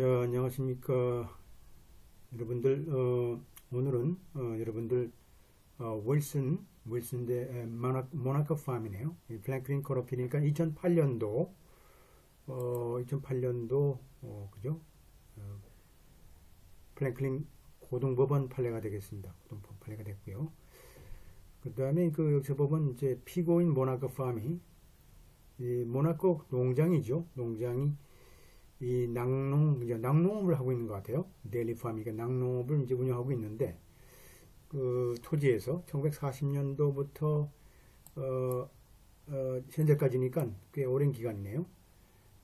자, 안녕하십니까. 여러분들, 오늘은, 여러분들, 윌슨 대 모나코 팜이네요. 플랭클린 코러필이니까 2008년도, 2008년도, 그죠? 플랭클린 고등법원 판례가 되겠습니다. 고등법원 판례가 됐고요. 그 다음에 여기서 보면 이제 피고인 모나코 팜이, 이 모나코 농장이죠. 농장이 이 낙농업을 하고 있는 것 같아요. 데일리 파미가 낙농업을 이제 운영하고 있는데, 그 토지에서 1940년도부터 현재까지니까 꽤 오랜 기간이네요.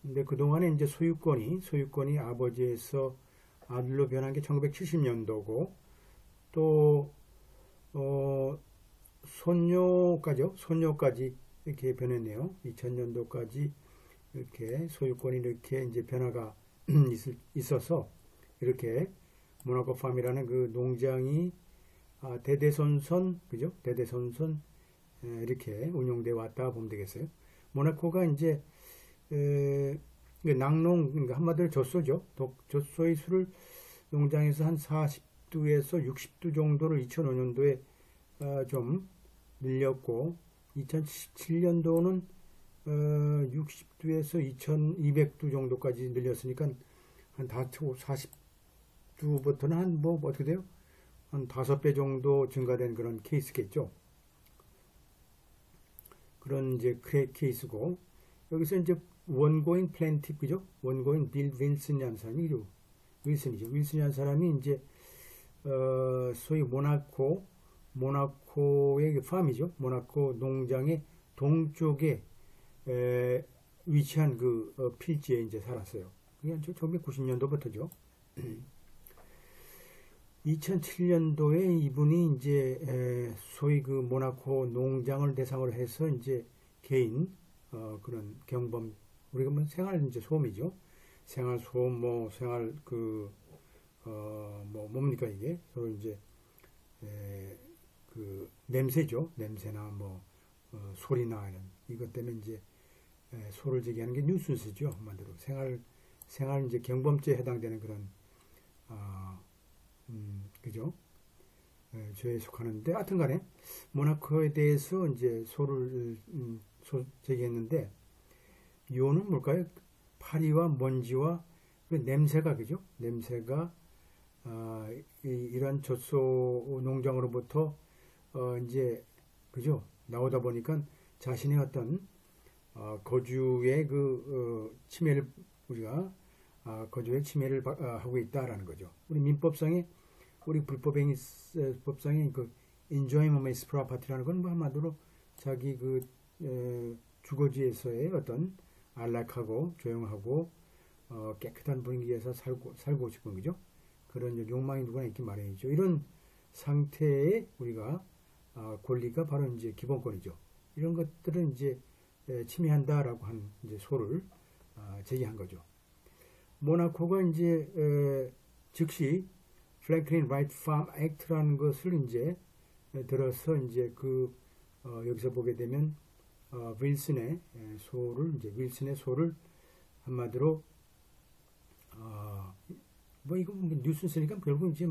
근데 그동안에 이제 소유권이 아버지에서 아들로 변한 게 1970년도고, 또 손녀까지 이렇게 변했네요. 2000년도까지 이렇게 소유권이 이렇게 이제 변화가 있어서 이렇게 모나코 팜이라는 그 농장이 대대손손 그죠? 대대손손 이렇게 운영돼 왔다 보면 되겠어요. 모나코가 이제 낙농 그러니까 한마디로 젖소죠. 젖소의 수를 농장에서 한 40두에서 60두 정도를 2005년도에 좀 늘렸고 2017년도는 60두에서 2200두 정도까지 늘렸으니까 한 40두부터는 한 뭐 어떻게 돼요? 한 5배 정도 증가된 그런 케이스겠죠. 그런 이제 케이스고 여기서 이제 원고인 플랜티프 그죠? 원고인 빌 윌슨이라는 사람이 윌슨이죠. 윌슨이라는 사람이 이제 소위 모나코의 팜이죠. 모나코 농장의 동쪽에 위치한 필지에 이제 살았어요. 그게 1990년도부터죠. 2007년도에 이분이 이제 소위 모나코 농장을 대상으로 해서 이제 개인 그런 경범 우리가 뭐 생활 이제 소음이죠. 생활 소음 생활 뭡니까 이게 서로 이제 냄새죠. 냄새나 소리나 이것 때문에 이제 소를 제기하는 게 뉴스스죠. 한마디로 생활 이제 경범죄에 해당되는 그런 그죠? 죄에 속하는데 하여튼간에 모나코에 대해서 이제 소를 제기했는데 요는 뭘까요? 파리와 먼지와 냄새가 그죠? 냄새가 이런 젖소 농장으로부터 이제 그죠? 나오다 보니까 자신의 어떤 거주의 침해를 우리가 거주의 침해를 하고 있다라는 거죠. 우리 민법상에 우리 불법행위법상에 enjoyment property라는 건 한마디로 자기 주거지에서의 어떤 안락하고 조용하고 깨끗한 분위기에서 살고 싶은 거죠. 그런 욕망이 누구나 있기 마련이죠. 이런 상태에 우리가 권리가 바로 이제 기본권이죠. 이런 것들은 이제 침해한다라고 한 이제 소를 제기한 거죠. 모나코가 이제 즉시 플랭클린 라이트 팜 액트라는 것을 이제 들어서 이제 여기서 보게 되면 윌슨의 소를 한마디로 이거 뉴스 쓰니까 결국 이제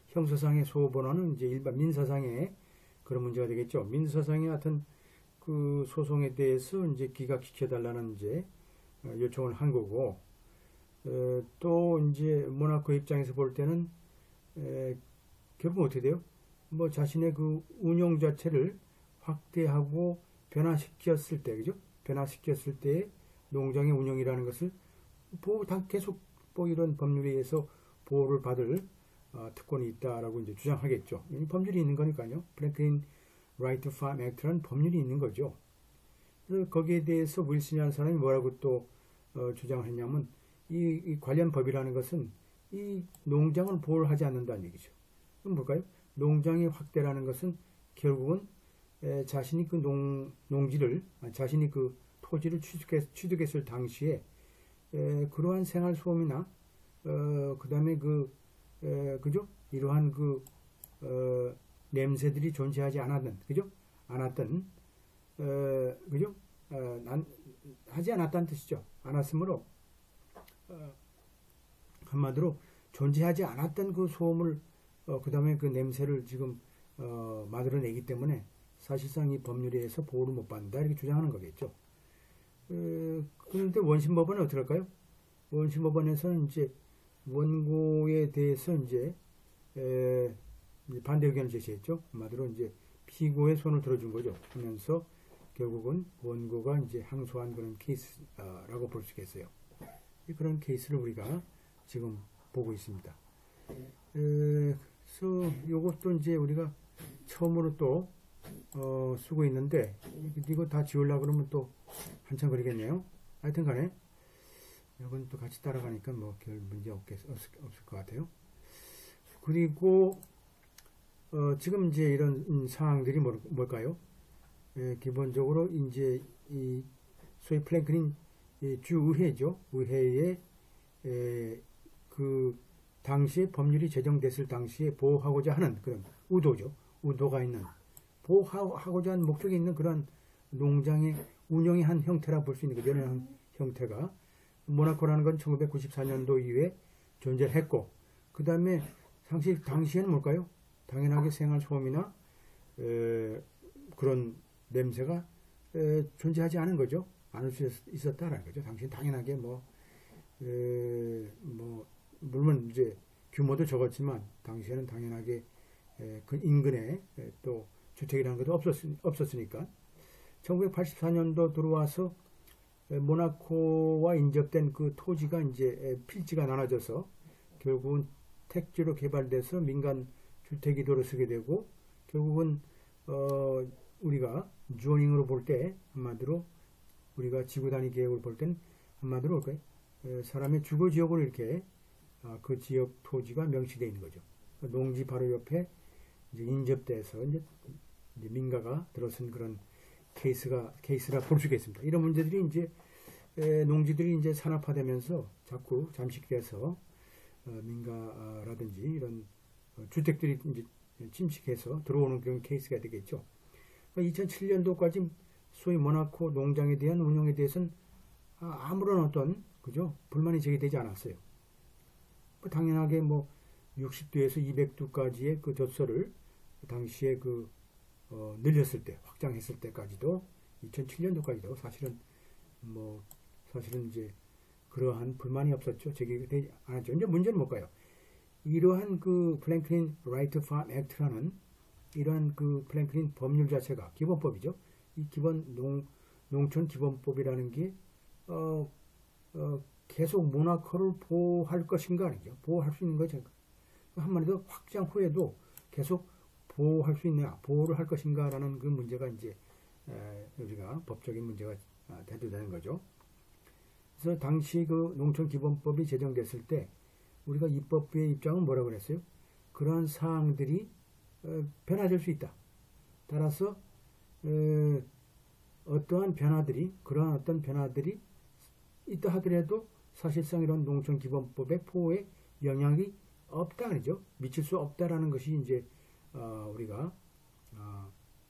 형사상의 소보다는 이제 일반 민사상의 그런 문제가 되겠죠. 민사상의 하여튼 그 소송에 대해서 이제 기각시켜달라는 이제 요청을 한 거고, 또 이제 모나코 입장에서 볼 때는 결국 어떻게 돼요? 자신의 운영 자체를 확대하고 변화시켰을 때, 그죠? 변화시켰을 때 농장의 운영이라는 것을 계속 이런 법률에 의해서 보호를 받을 특권이 있다라고 이제 주장하겠죠. 법률이 있는 거니까요. 플랭클린 라이트 팜 액트라는 법률이 있는 거죠. 그래서 거기에 대해서 윌슨이라는 사람이 뭐라고 또 주장을 했냐면 이 관련 법이라는 것은 이 농장을 보호를 하지 않는다는 얘기죠. 그럼 뭘까요? 농장의 확대라는 것은 결국은 자신이 농지를 자신이 토지를 취득했을 당시에 그러한 생활 소음이나 그 다음에 그죠? 이러한 냄새들이 존재하지 않았던 그죠? 하지 않았다는 뜻이죠. 않았으므로 한마디로 존재하지 않았던 그 소음을 그 다음에 그 냄새를 지금 만들어내기 때문에 사실상 이 법률에 의해서 보호를 못 받는다 이렇게 주장하는 거겠죠. 그런데 원심법원은 어떻게 할까요? 원심법원에서는 이제 원고에 대해서 이제 반대 의견을 제시했죠. 한마디로 이제 피고의 손을 들어준 거죠. 하면서 결국은 원고가 이제 항소한 그런 케이스라고 볼 수 있겠어요. 그런 케이스를 우리가 지금 보고 있습니다. 그래서 이것도 이제 우리가 처음으로 또 쓰고 있는데 이거 다 지우려고 그러면 또 한참 걸리겠네요. 하여튼 간에 이건 또 같이 따라가니까 뭐 별 문제 없을 것 같아요. 그리고 지금 이제 이런 상황들이 뭘까요? 기본적으로 이제 이 소위 플랭클린 주의회죠. 의회에 그 당시에 법률이 제정됐을 당시에 보호하고자 하는 그런 의도죠. 의도가 있는 보호하고자 하는 목적이 있는 그런 농장의 운영의 한 형태라 볼 수 있는 거죠. 한 형태가 모나코라는 건 1994년도 이후에 존재했고 그 다음에 당시에는 뭘까요? 당연하게 생활소음이나 그런 냄새가 존재하지 않은 거죠. 않을 수 있었다라는 거죠. 당시엔 당연하게 물론 이제 규모도 적었지만 당시에는 당연하게 그 인근에 또 주택이라는 것도 없었으니까 1984년도 들어와서 모나코와 인접된 그 토지가 이제 필지가 나눠져서 결국은 택지로 개발돼서 민간 주택이 들어서게 되고 결국은 우리가 조닝으로 볼 때 한마디로 우리가 지구 단위 계획을 볼 땐 한마디로 사람의 주거 지역으로 이렇게 그 지역 토지가 명시되어 있는 거죠. 농지 바로 옆에 이제 인접돼서 이제 민가가 들어선 그런 케이스라 볼 수 있겠습니다. 이런 문제들이 이제 농지들이 이제 산업화되면서 자꾸 잠식돼서 민가라든지 이런 주택들이 이제 침식해서 들어오는 그런 케이스가 되겠죠. 2007년도까지 소위 모나코 농장에 대한 운영에 대해서는 아무런 어떤 그죠 불만이 제기되지 않았어요. 당연하게 60두에서 200두까지의 그 젖소를 당시에 늘렸을 때 확장했을 때까지도 2007년도까지도 사실은 이제 그러한 불만이 없었죠. 제기가 되지 않았죠. 이제 문제는 뭘까요? 이러한 그 플랭클린 라이트 팜 액트라는 이러한 그 플랭클린 법률 자체가 기본법이죠. 이 농촌 기본법이라는 게 계속 모나코를 보호할 것인가 아니죠. 보호할 수 있는 거죠. 한마디로 확장 후에도 계속 보호할 수 있느냐, 보호를 할 것인가라는 그 문제가 이제 우리가 법적인 문제가 대두되는 거죠. 그래서 당시 그 농촌기본법이 제정됐을 때 우리가 입법부의 입장은 뭐라고 그랬어요? 그러한 사항들이 변화될 수 있다. 따라서 그러한 어떤 변화들이 있다 하더라도 사실상 이런 농촌기본법의 보호에 영향이 없다 그러죠. 미칠 수 없다라는 것이 이제 우리가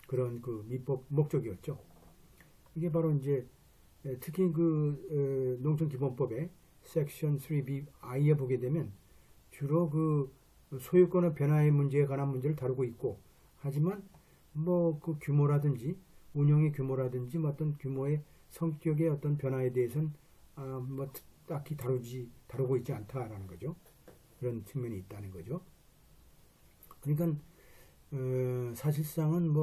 그런 그 입법 목적이었죠. 이게 바로 이제 특히 그 농촌기본법의 섹션 3BI에 보게 되면 주로 그 소유권의 변화의 문제에 관한 문제를 다루고 있고, 하지만 그 규모라든지 운영의 규모라든지 어떤 규모의 성격의 어떤 변화에 대해서는 딱히 다루고 있지 않다라는 거죠. 그런 측면이 있다는 거죠. 그러니까 사실상은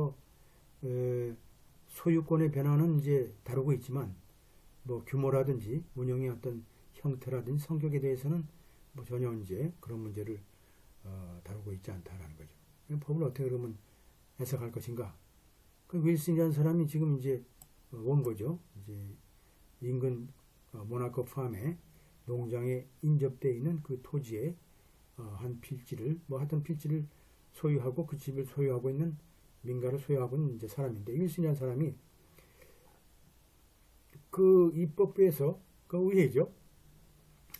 소유권의 변화는 이제 다루고 있지만 규모라든지 운영의 어떤 형태라든지 성격에 대해서는 전혀 이제 그런 문제를 다루고 있지 않다라는 거죠. 법을 어떻게 그러면 해석할 것인가? 그 윌슨이라는 사람이 지금 이제 원고죠. 이제 인근 모나코 팜의 농장에 인접되어 있는 그 토지에 한 필지를 하여튼 필지를 소유하고 그 집을 소유하고 있는 민가를 소유하고 있는 이제 사람인데, 윌슨이라는 사람이 그 입법부에서 그 의회죠.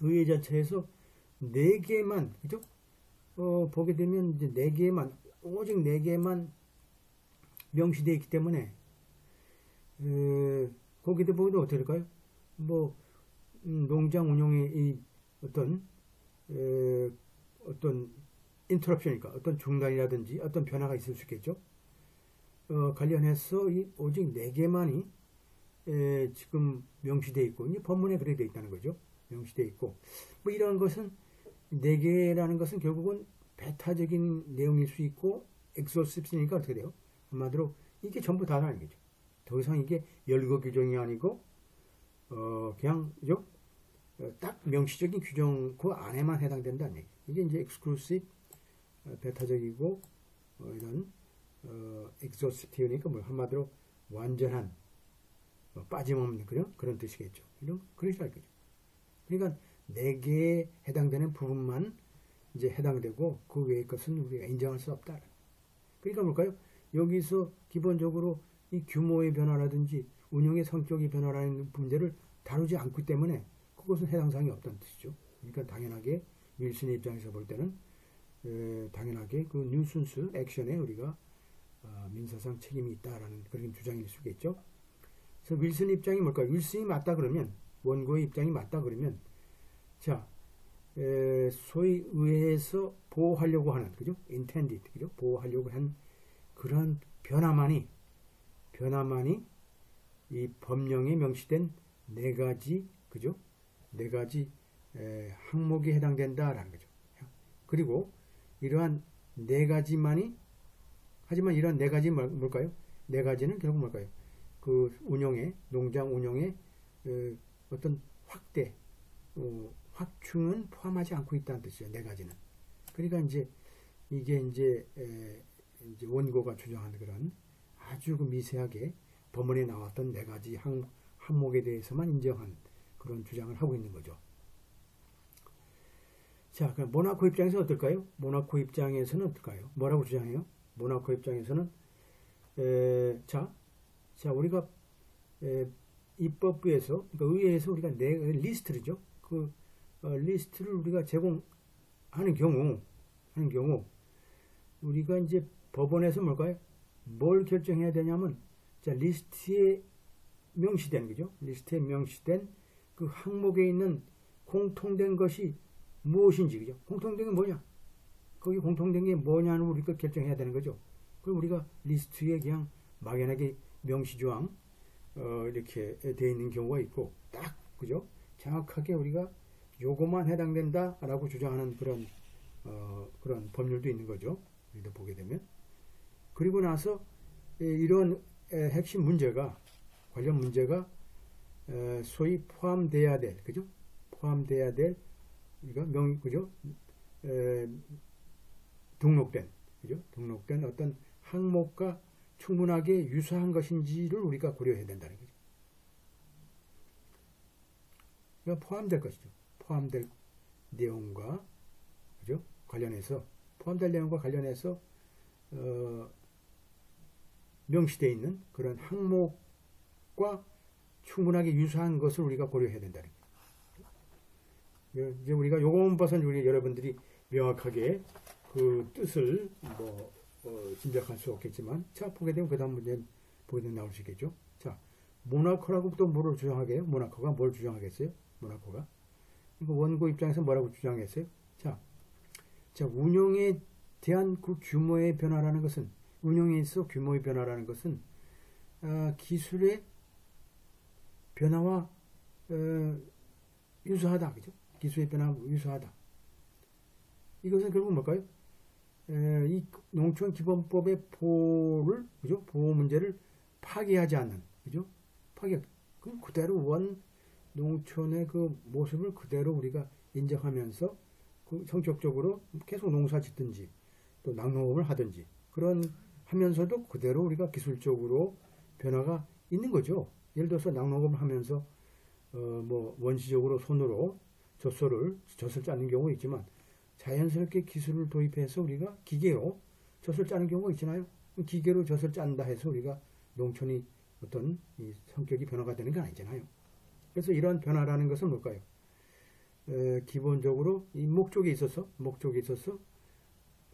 의회 자체에서 4개만 그죠? 보게 되면 이제 4개만 오직 4개만 명시되어 있기 때문에 거기도 보기도 어떻게 될까요? 농장 운영의 이 어떤 어떤 인터럽션이니까 어떤 중단이라든지 어떤 변화가 있을 수 있겠죠. 관련해서 오직 4개만이 지금 명시되어 있고 이제 법문에 그렇게 되어 있다는 거죠. 명시되어 있고 뭐 이런 것은 4개라는 것은 결국은 배타적인 내용일 수 있고 엑소스입스니까 어떻게 돼요? 한마디로 이게 전부 다라는 거죠. 더 이상 이게 열거 규정이 아니고 그냥 그죠? 딱 명시적인 규정 그 안에만 해당된다는 얘기. 이게 이제 엑스클루시브 배타적이고 이런 엑소스티브니까 뭐 한마디로 완전한 빠짐없는 그런 뜻이겠죠. 이런 그러시라 거죠. 그러니까 4개에 해당되는 부분만 이제 해당되고 그 외의 것은 우리가 인정할 수 없다. 그러니까 뭘까요? 여기서 기본적으로 이 규모의 변화라든지 운영의 성격의 변화라는 문제를 다루지 않기 때문에 그것은 해당 사항이 없다는 뜻이죠. 그러니까 당연하게 윌슨의 입장에서 볼 때는 당연하게 그 뉴슨스 액션에 우리가 민사상 책임이 있다라는 그런 주장일 수 있겠죠. 그래서 윌슨 입장이 뭘까요? 윌슨이 맞다 그러면 원고의 입장이 맞다 그러면 자 소위 의회에서 보호하려고 하는 그죠? intended 그죠? 보호하려고 한 그런 변화만이 이 법령에 명시된 4가지 그죠? 4가지 항목에 해당된다라는 거죠. 그리고 이러한 4가지만이 하지만 이러한 4가지 뭘까요? 4가지는 결국 뭘까요? 그 운영에 농장 운영에 어떤 확대 확충은 포함하지 않고 있다는 뜻이에요. 4가지는. 그러니까 이제 이게 이제 원고가 주장하는 그런 아주 그 미세하게 법원에 나왔던 4가지 항목에 대해서만 인정한 그런 주장을 하고 있는 거죠. 자, 그럼 모나코 입장에서 어떨까요? 모나코 입장에서는 어떨까요? 뭐라고 주장해요? 모나코 입장에서는 자 우리가 입법부에서 그러니까 의회에서 우리가 리스트죠. 그 리스트를 우리가 제공하는 경우 우리가 이제 법원에서 뭘까요? 뭘 결정해야 되냐면 자 리스트에 명시된 거죠. 리스트에 명시된 그 항목에 있는 공통된 것이 무엇인지 그죠? 공통된 게 뭐냐? 거기 공통된 게 뭐냐는 우리가 결정해야 되는 거죠. 그럼 우리가 리스트에 그냥 막연하게 명시조항 이렇게 되어 있는 경우가 있고 딱 그죠? 정확하게 우리가 요거만 해당된다라고 주장하는 그런 법률도 있는 거죠. 우리도 보게 되면 그리고 나서 이런 핵심 문제가 관련 문제가 소위 포함돼야 될 그죠? 포함돼야 될 우리가 그죠? 등록된 그죠? 등록된 어떤 항목과 충분하게 유사한 것인지를 우리가 고려해야 된다는 거죠. 그러니까 포함될 것이죠. 포함될 내용과 그죠? 관련해서 포함될 내용과 관련해서 명시되어 있는 그런 항목과 충분하게 유사한 것을 우리가 고려해야 된다는 거죠. 이제 우리가 요것만 봐서는 우리 여러분들이 명확하게 그 뜻을 짐작할 수 없겠지만 자 보게 되면 그 다음 문제는 보게 되면 나올 수 있겠죠. 자 모나코라고 또 뭐를 주장하게요? 모나코가 뭘 주장하겠어요? 모나코가 이거 원고 입장에서 뭐라고 주장했어요? 자 운영에 대한 그 규모의 변화라는 것은 운영에 있어 규모의 변화라는 것은 기술의 변화와 유사하다 그죠? 기술의 변화와 유사하다. 이것은 결국 뭘까요? 이 농촌기본법의 그죠? 보호 문제를 파괴하지 않는, 그죠? 그대로 원 농촌의 그 모습을 그대로 우리가 인정하면서 그 성격적으로 계속 농사 짓든지 또 낙농업을 하든지 그런 하면서도 그대로 우리가 기술적으로 변화가 있는 거죠. 예를 들어서 낙농업을 하면서 원시적으로 손으로 젖을 짜는 경우가 있지만 자연스럽게 기술을 도입해서 우리가 기계로 젖을 짜는 경우가 있잖아요. 기계로 젖을 짠다 해서 우리가 농촌이 어떤 이 성격이 변화가 되는 건 아니잖아요. 그래서 이런 변화라는 것은 뭘까요? 기본적으로 이 목적에 있어서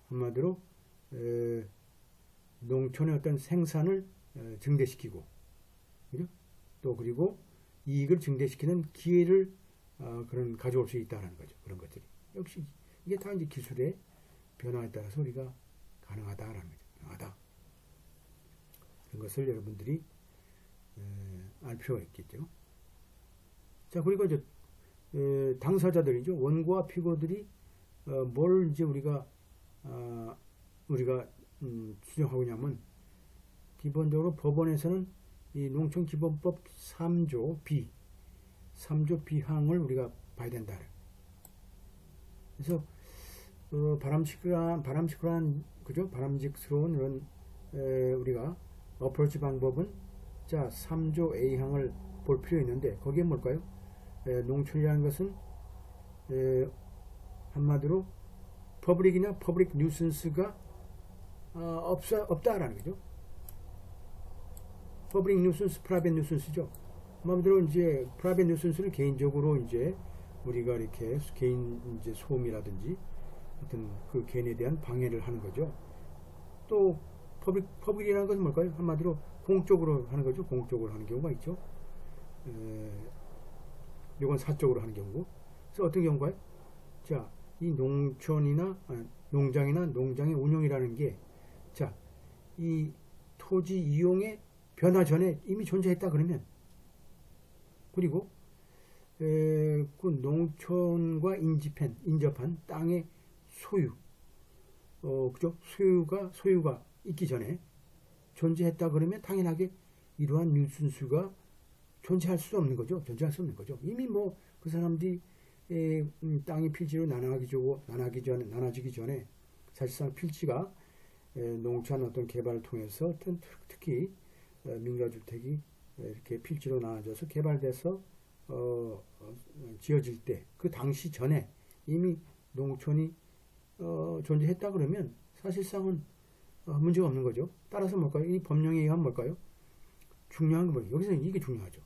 한마디로 농촌의 어떤 생산을 증대시키고 그죠? 또 그리고 이익을 증대시키는 기회를 가져올 수 있다는 거죠. 그런 것들이. 역시 이게 다 이제 기술의 변화에 따라서 우리가 가능하다라는 거죠. 가능하다. 그런 것을 여러분들이 알 필요가 있겠죠. 자, 그리고 이제 당사자들이죠. 원고와 피고들이 뭘 이제 우리가 수정하고 있냐면, 기본적으로 법원에서는 이 농촌기본법 3조 B항을 우리가 봐야 된다. 그래서 바람직스러운 이런 우리가 어프로치 방법은, 자, 3조 A항을 볼 필요 있는데, 거기에 뭘까요? 농촌이라는 것은 한마디로 퍼블릭이나 퍼블릭 뉴슨스가 없다라는 거죠. 퍼블릭 뉴슨스, 프라이빗 뉴슨스죠. 마음대로 이제 프라이빗 뉴슨스는 개인적으로 이제 우리가 이렇게 개인 이제 소음이라든지 어떤 그 개인에 대한 방해를 하는 거죠. 또 퍼블릭이라는 것은 뭘까요? 한마디로 공적으로 하는 거죠. 공적으로 하는 경우가 있죠. 이건 사적으로 하는 경우고. 그래서 어떤 경우가요? 자, 이 농장이나 농장의 운영이라는 게, 자, 이 토지 이용의 변화 전에 이미 존재했다 그러면, 그리고 그 농촌과 인접한 땅의 소유, 그죠? 소유가 있기 전에 존재했다 그러면 당연하게 이러한 뉴슨스가 존재할 수 없는 거죠. 존재할 수 없는 거죠. 이미 뭐 그 사람들이 땅이 필지로 나눠지기 전에 사실상 필지가 농촌 어떤 개발을 통해서 특히 민가주택이 이렇게 필지로 나눠져서 개발돼서 지어질 때 그 당시 전에 이미 농촌이 존재했다 그러면 사실상은 문제가 없는 거죠. 따라서 뭘까요? 이 법령에 의하면 뭘까요? 중요한 건 뭐예요? 여기서 이게 중요하죠.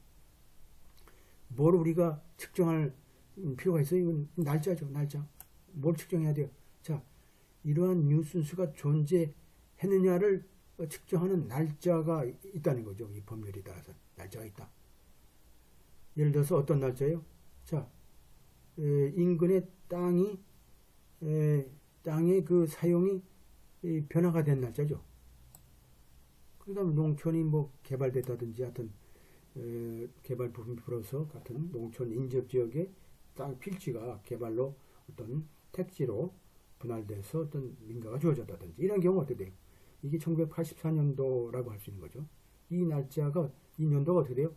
뭘 우리가 측정할 필요가 있어요? 이건 날짜죠. 날짜. 뭘 측정해야 돼요? 자, 이러한 뉴슨스가 존재했느냐를 측정하는 날짜가 있다는 거죠. 이 법률에 따라서 날짜가 있다. 예를 들어서 어떤 날짜예요? 자, 인근의 땅의 그 사용이 변화가 된 날짜죠. 그러니까 농촌이 뭐 개발됐다든지 하여튼 개발 부분이 불어서 같은 농촌 인접 지역의 땅 필지가 개발로 어떤 택지로 분할돼서 어떤 민가가 주어졌다든지 이런 경우가 어떻게 돼요? 이게 1984년도라고 할 수 있는 거죠. 이 년도가 어떻게 돼요?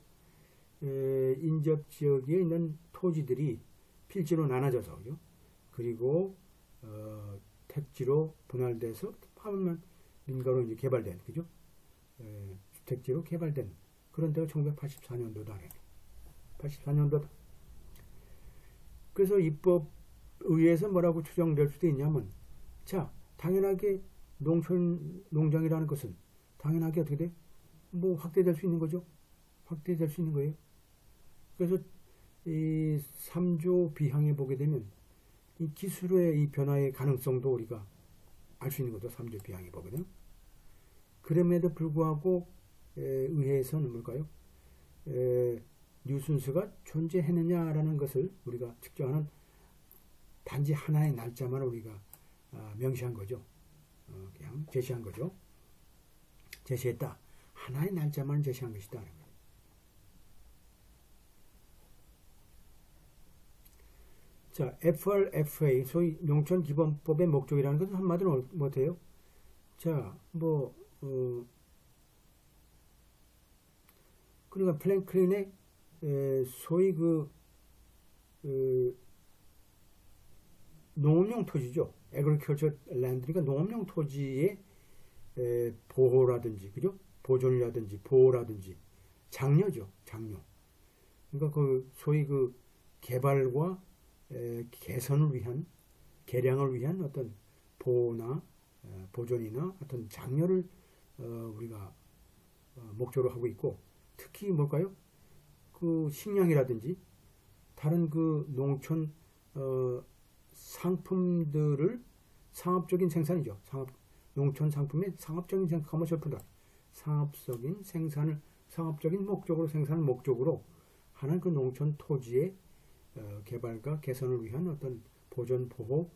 인접 지역에 있는 토지들이 필지로 나눠져서, 그죠? 그리고 택지로 분할돼서 하면 민가로 이제 개발된, 그죠? 주택지로 개발된 그런 데가 1984년도다. 84년도다. 그래서 입법의회에서 뭐라고 추정될 수도 있냐면, 자, 당연하게 농장이라는 것은 당연하게 어떻게 돼? 뭐 확대될 수 있는 거죠. 확대될 수 있는 거예요. 그래서 이 3조 B항에 보게 되면 이 기술의 이 변화의 가능성도 우리가 알 수 있는 거죠. 3조 B항에 보게 되면. 그럼에도 불구하고 의회에서는 뭘까요? 뉴슨스가 존재했느냐라는 것을 우리가 측정하는 단지 하나의 날짜만 우리가 명시한 거죠. 그냥 제시한 거죠. 제시했다. 하나의 날짜만 제시한 것이다. 자, FRFA, 소위 농촌기본법의 목적이라는 것은 한마디로 뭐예요? 자, 그러니까 플랭클린의 소위 농업용 토지죠. Agriculture Land니까 농업용 토지의 보호라든지, 그죠? 보존이라든지, 보호라든지, 장려죠. 장려. 그러니까 소위 개발과 개선을 위한, 개량을 위한 어떤 보호나 보존이나 어떤 장려를 우리가 목적으로 하고 있고, 특히 뭘까요? 식량이라든지 다른 농촌 상품들을 상업적인 생산이죠. 농촌 상품의 상업적인 커머셜 프로덕트, 상업적인 목적으로 생산을 목적으로 하는 농촌 토지의 개발과 개선을 위한 어떤 보존 보호